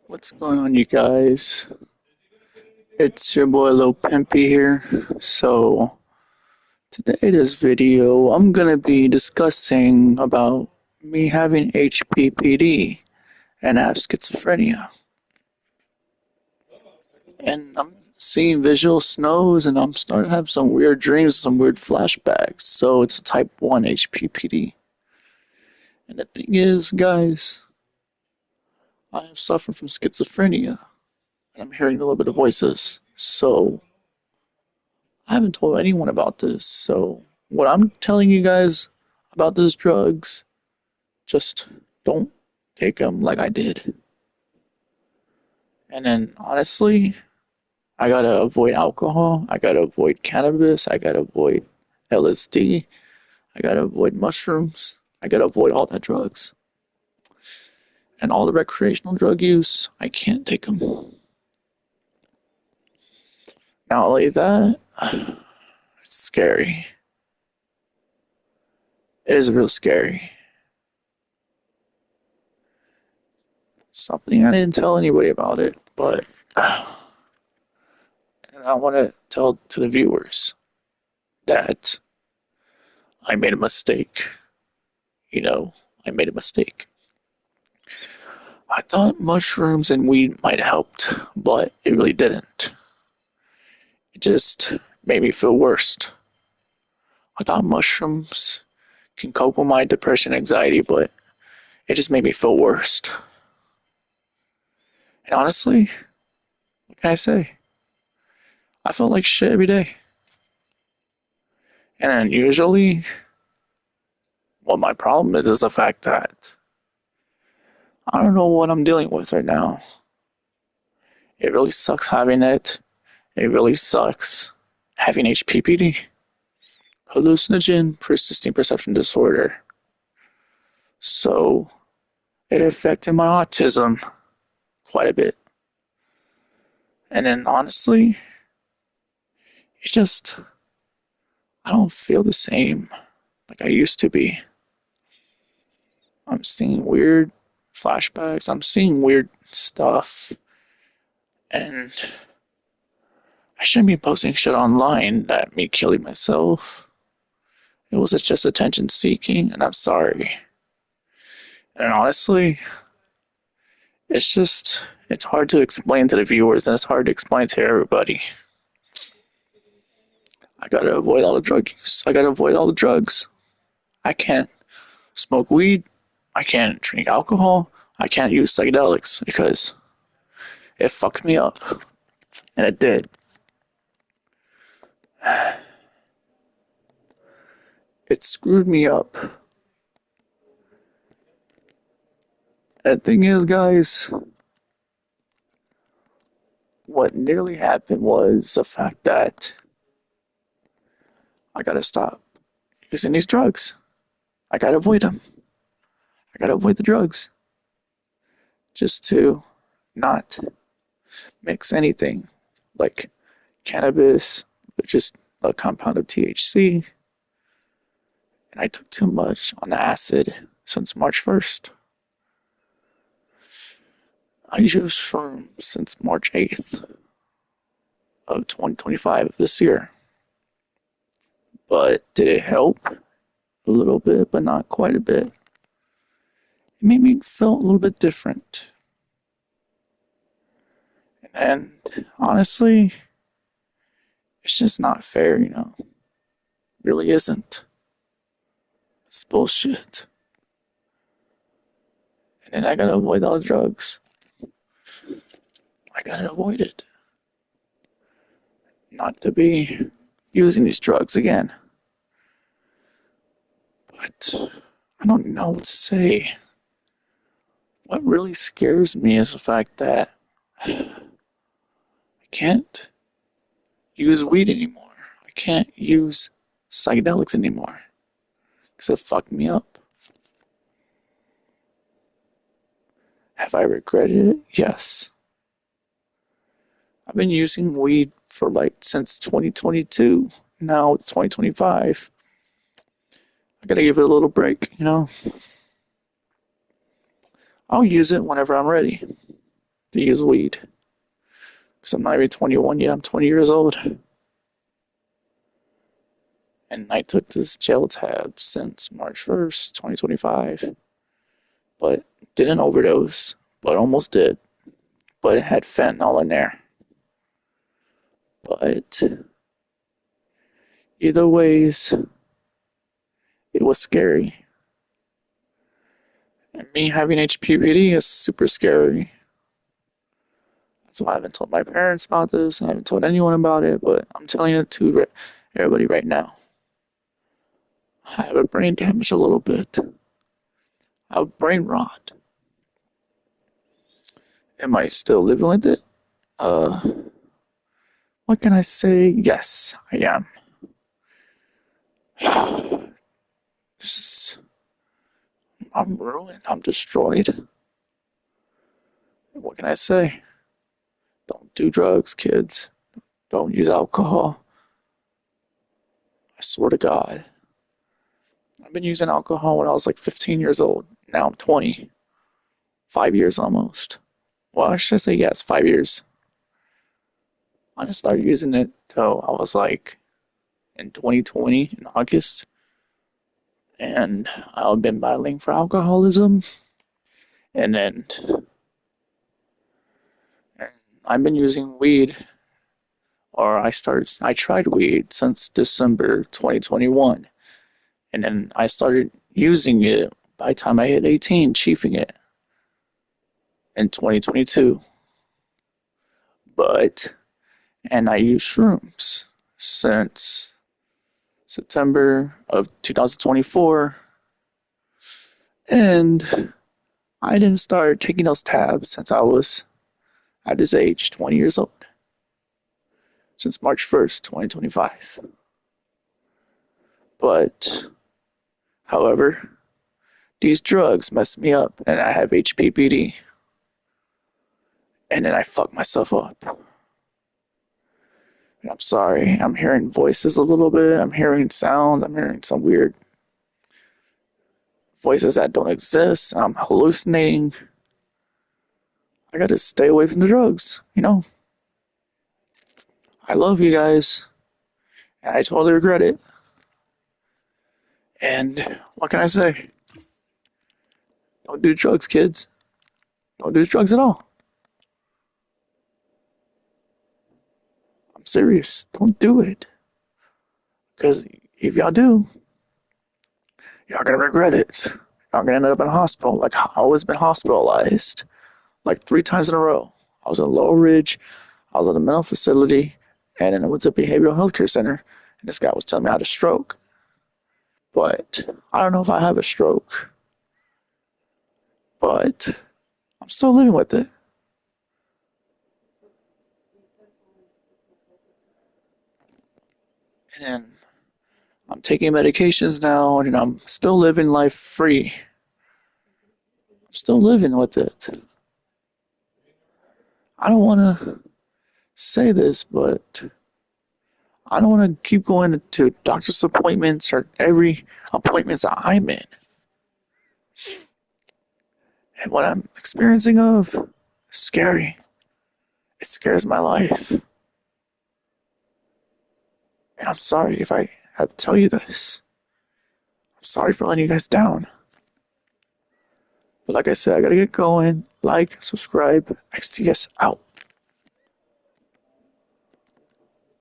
What's going on, you guys? It's your boy Lil Pimpy here. So, today, this video, I'm gonna be discussing about me having HPPD and I have schizophrenia. And I'm seeing visual snows and I'm starting to have some weird dreams, some weird flashbacks. So, it's a type 1 HPPD. And the thing is, guys, I have suffered from schizophrenia and I'm hearing a little bit of voices. So, I haven't told anyone about this, so what I'm telling you guys about these drugs, just don't take them like I did. And then, honestly, I gotta avoid alcohol, I gotta avoid cannabis, I gotta avoid LSD, I gotta avoid mushrooms, I gotta avoid all that drugs. And all the recreational drug use, I can't take them. Not only that, it's scary. It is real scary. Something I didn't tell anybody about it, but and I want to tell to the viewers that I made a mistake. I made a mistake. I thought mushrooms and weed might have helped, but it really didn't. It just made me feel worse. I thought mushrooms can cope with my depression and anxiety, but it just made me feel worse. And honestly, what can I say? I felt like shit every day. And usually, what my problem is the fact that I don't know what I'm dealing with right now. It really sucks having it. It really sucks having HPPD, hallucinogen persisting perception disorder. So it affected my autism quite a bit. And then honestly, it just, I don't feel the same like I used to be. I'm seeing weird flashbacks, I'm seeing weird stuff, and I shouldn't be posting shit online that me killing myself. It was just attention seeking, and I'm sorry. And honestly, it's hard to explain to the viewers, and it's hard to explain to everybody. I gotta avoid all the drug use. I gotta avoid all the drugs. I can't smoke weed. I can't drink alcohol. I can't use psychedelics because it fucked me up. And it did. It screwed me up. And the thing is, guys, what nearly happened was the fact that I gotta stop using these drugs. I gotta avoid them. I gotta avoid the drugs. Just to not mix anything like cannabis, which is a compound of THC. And I took too much on the acid since March 1st. I used shrooms since March 8th of 2025 of this year. But did it help? A little bit, but not quite a bit. It made me feel a little bit different. And honestly, it's just not fair. It really isn't. It's bullshit. And then I gotta avoid all the drugs. I gotta avoid it. Not to be using these drugs again. But I don't know what to say. What really scares me is the fact that I can't use weed anymore. I can't use psychedelics anymore. Because it fucked me up. Have I regretted it? Yes. I've been using weed for like since 2022. Now it's 2025. I gotta give it a little break, you know? I'll use it whenever I'm ready to use weed. Because I'm not even 21 yet, I'm 20 years old. And I took this gel tab since March 1st, 2025. But didn't overdose, but almost did. But it had fentanyl in there. But either ways, it was scary. And me having HPPD is super scary. So I haven't told my parents about this. I haven't told anyone about it, but I'm telling it to everybody right now. I have a brain damage a little bit. I have brain rot. Am I still living with it? Uh, what can I say? Yes, I am. I'm ruined. I'm destroyed. What can I say? Don't do drugs, kids. Don't use alcohol. I swear to God. I've been using alcohol when I was like 15 years old. Now I'm 20. 5 years almost. Well, I should say yes, 5 years. I just started using it till I was like in 2020 in August, and I've been battling for alcoholism, and then I've been using weed, or I tried weed since December 2021, and then I started using it by the time I hit 18, chiefing it in 2022. But and I use shrooms since September of 2024, and I didn't start taking those tabs since I was at this age, 20 years old, since March 1st, 2025. But, however, these drugs messed me up, and I have HPPD, and then I fucked myself up. And I'm sorry, I'm hearing voices a little bit, I'm hearing sounds, I'm hearing some weird voices that don't exist, I'm hallucinating. I gotta stay away from the drugs, you know? I love you guys, and I totally regret it. And what can I say? Don't do drugs, kids. Don't do drugs at all. I'm serious. Don't do it. Because if y'all do, y'all gonna regret it. Y'all gonna end up in a hospital. Like I always been hospitalized like 3 times in a row. I was in Lower Ridge, I was in a mental facility, and then I went to a behavioral healthcare center, and this guy was telling me I had a stroke. But I don't know if I have a stroke, but I'm still living with it. And then I'm taking medications now, and I'm still living life free. I'm still living with it. I don't want to say this, but I don't want to keep going to doctor's appointments or every appointments that I'm in. And what I'm experiencing of is scary. It scares my life. And I'm sorry if I had to tell you this. I'm sorry for letting you guys down. But like I said, I gotta get going. Like, subscribe. XTS out.